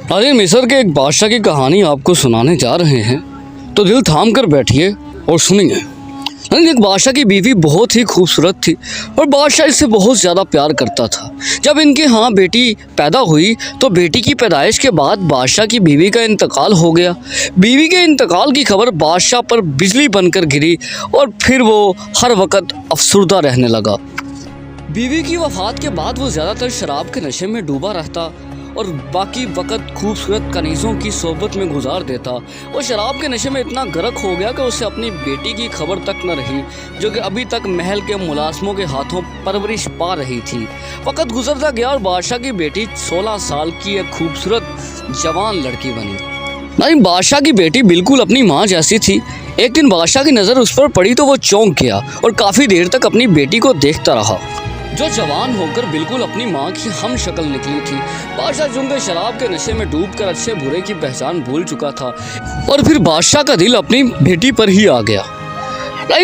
नाज़रीन, मिस्र के एक बादशाह की कहानी आपको सुनाने जा रहे हैं, तो दिल थाम कर बैठिए और सुनिए। एक बादशाह की बीवी बहुत ही खूबसूरत थी और बादशाह इससे बहुत ज़्यादा प्यार करता था। जब इनके यहाँ बेटी पैदा हुई तो बेटी की पैदाइश के बाद बादशाह की बीवी का इंतकाल हो गया। बीवी के इंतकाल की खबर बादशाह पर बिजली बनकर गिरी और फिर वो हर वक्त अफसरदा रहने लगा। बीवी की वफ़ात के बाद वो ज़्यादातर शराब के नशे में डूबा रहता और बाकी वक्त खूबसूरत कनीज़ों की सोबत में गुजार देता। वो शराब के नशे में इतना गर्क हो गया कि उसे अपनी बेटी की खबर तक न रही, जो कि अभी तक महल के मुलाजमों के हाथों परवरिश पा रही थी। वक्त गुजरता गया और बादशाह की बेटी 16 साल की एक खूबसूरत जवान लड़की बनी। नहीं, बादशाह की बेटी बिल्कुल अपनी माँ जैसी थी। एक दिन बादशाह की नज़र उस पर पड़ी तो वो चौंक गया और काफ़ी देर तक अपनी बेटी को देखता रहा, जो जवान होकर बिल्कुल अपनी माँ की हम शक्ल निकली थी। बादशाह चूंकि शराब के नशे में डूबकर अच्छे बुरे की पहचान भूल चुका था और फिर बादशाह का दिल अपनी बेटी पर ही आ गया।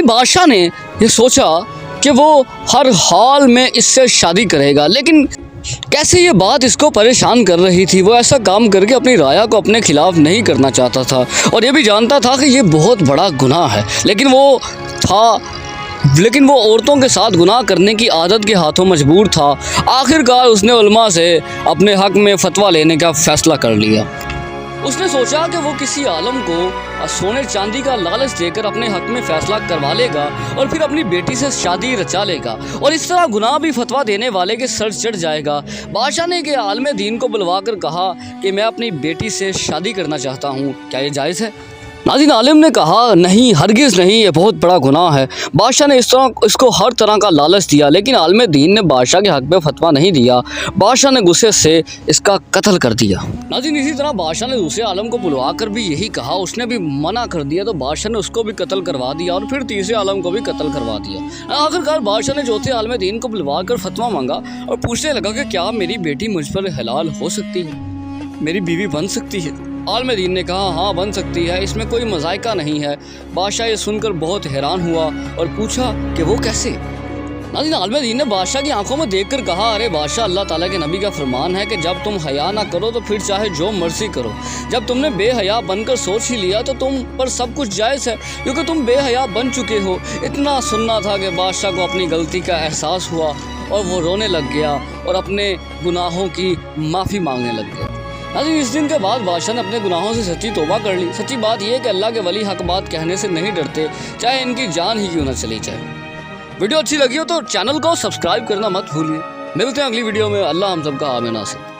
बादशाह ने ये सोचा कि वो हर हाल में इससे शादी करेगा, लेकिन कैसे ये बात इसको परेशान कर रही थी। वो ऐसा काम करके अपनी राया को अपने खिलाफ नहीं करना चाहता था और ये भी जानता था कि ये बहुत बड़ा गुनाह है, लेकिन वो औरतों के साथ गुनाह करने की आदत के हाथों मजबूर था। आखिरकार उसने उलमा से अपने हक़ में फ़तवा लेने का फ़ैसला कर लिया। उसने सोचा कि वो किसी आलम को सोने चांदी का लालच देकर अपने हक़ में फ़ैसला करवा लेगा और फिर अपनी बेटी से शादी रचा लेगा और इस तरह गुनाह भी फतवा देने वाले के सर चढ़ जाएगा। बादशाह ने के आलम दीन को बुलवा कर कहा कि मैं अपनी बेटी से शादी करना चाहता हूँ, क्या ये जायज़ है? नाज़रीन, आलिम ने कहा नहीं, हरगिज़ नहीं, ये बहुत बड़ा गुनाह है। बादशाह ने इसको हर तरह का लालच दिया, लेकिन आलिम दीन ने बादशाह के हक़ में फतवा नहीं दिया। बादशाह ने गुस्से से इसका कत्ल कर दिया। नाज़रीन, इसी तरह बादशाह ने दूसरे आलम को बुलवा कर भी यही कहा, उसने भी मना कर दिया तो बादशाह ने उसको भी कत्ल करवा दिया और फिर तीसरे आलम को भी कत्ल करवा दिया। आखिरकार बादशाह ने चौथे आलिम दीन को बुलवा कर फतवा मांगा और पूछने लगा कि क्या मेरी बेटी मुझ पर हलाल हो सकती है, मेरी बीवी बन सकती है? आलिम दीन ने कहा हाँ, बन सकती है, इसमें कोई मज़ाइका नहीं है। बादशाह ये सुनकर बहुत हैरान हुआ और पूछा कि वो कैसे? नाज़रीन, आलिम दीन ने बादशाह की आंखों में देखकर कहा, अरे बादशाह, अल्लाह ताला के नबी का फरमान है कि जब तुम हया ना करो तो फिर चाहे जो मर्जी करो। जब तुमने बेहया बनकर सोच ही लिया तो तुम पर सब कुछ जायज़ है, क्योंकि तुम बेहया बन चुके हो। इतना सुनना था कि बादशाह को अपनी गलती का एहसास हुआ और वो रोने लग गया और अपने गुनाहों की माफ़ी मांगने लग गया। नाज़रीन, इस दिन के बाद बादशाह ने अपने गुनाहों से सच्ची तौबा कर ली। सच्ची बात यह है कि अल्लाह के वली हक बात कहने से नहीं डरते, चाहे इनकी जान ही क्यों न चली जाए। वीडियो अच्छी लगी हो तो चैनल को सब्सक्राइब करना मत भूलिए। मिलते हैं अगली वीडियो में। अल्लाह हम सबका आमीन नासिर।